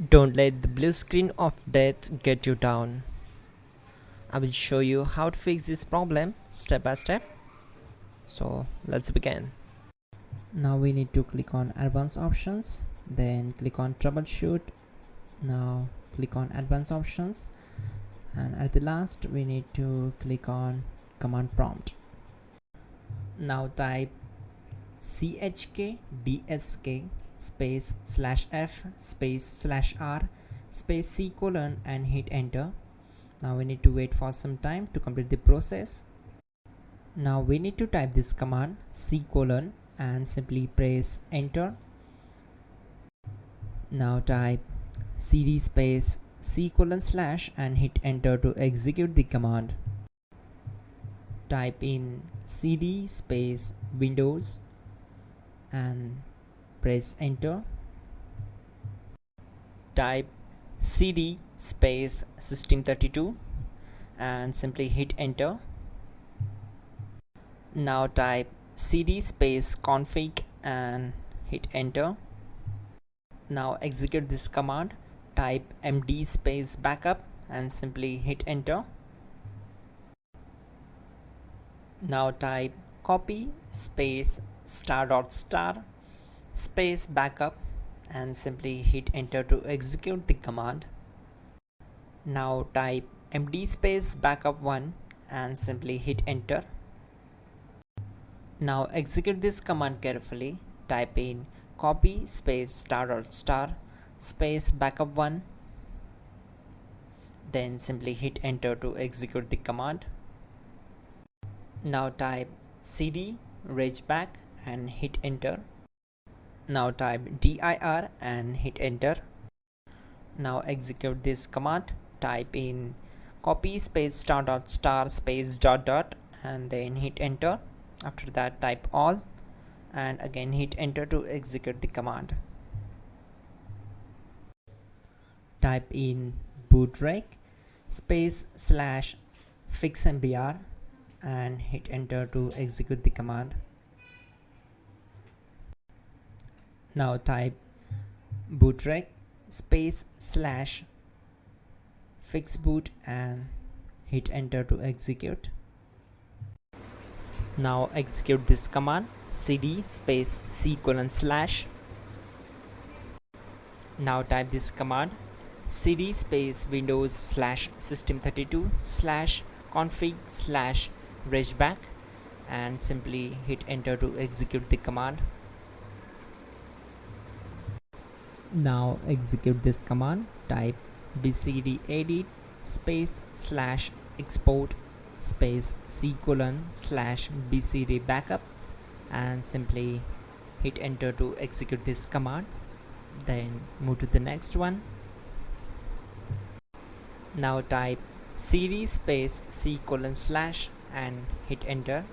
Don't let the blue screen of death get you down. I will show you how to fix this problem step by step. So let's begin. Now we need to click on advanced options, then click on troubleshoot. Now click on advanced options, and at the last we need to click on command prompt. Now type chkdsk space /f space /r space c : and hit enter. Now we need to wait for some time to complete the process. Now we need to type this command c : and simply press enter. Now type cd space c : / and hit enter to execute the command. Type in cd space windows and press enter. Type cd space system32 and simply hit enter. Now type cd space config and hit enter. Now execute this command. Type md space backup and simply hit enter. Now type copy space ** space backup and simply hit enter to execute the command. Now type md space backup1 and simply hit enter. Now execute this command carefully. Type in copy space ** space backup1, then simply hit enter to execute the command. Now type cd regback and hit enter. Now type dir and hit enter. Now execute this command. Type in copy space ** space ... and then hit enter. After that type all and again hit enter to execute the command. Type in bootrec space /fixmbr and hit enter to execute the command. Now type bootrec space /fixboot and hit enter to execute. Now execute this command cd space c : /. Now type this command cd space windows /system32 /config /regback and simply hit enter to execute the command. Now execute this command. Type bcd edit space /export space c : /bcd backup and simply hit enter to execute this command. Then move to the next one. Now type cd space c : / and hit enter.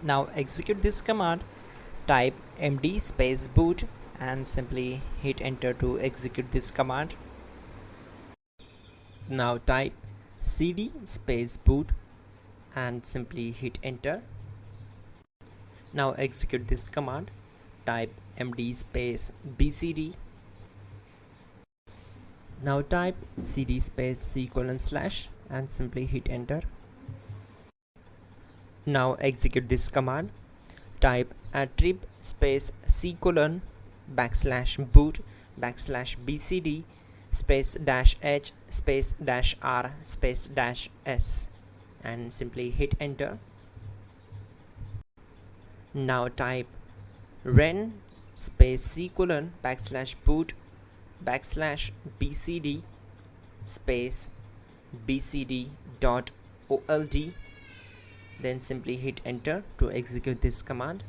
Now execute this command. Type md space boot and simply hit enter to execute this command. Now type cd space boot and simply hit enter. Now execute this command. Type md space bcd. Now type cd space c : / and simply hit enter. Now execute this command. Type attrib space c : /boot /bcd space -h space -r space -s and simply hit enter. Now type ren space c : /boot /bcd space bcd.old, then simply hit enter to execute this command.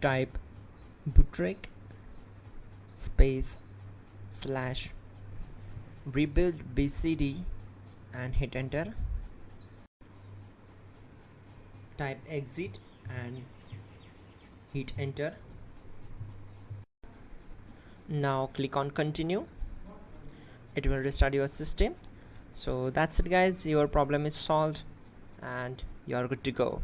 Type bootrec space /rebuild bcd and hit enter. Type exit and hit enter. Now click on continue. It will restart your system. So that's it guys, your problem is solved and you are good to go.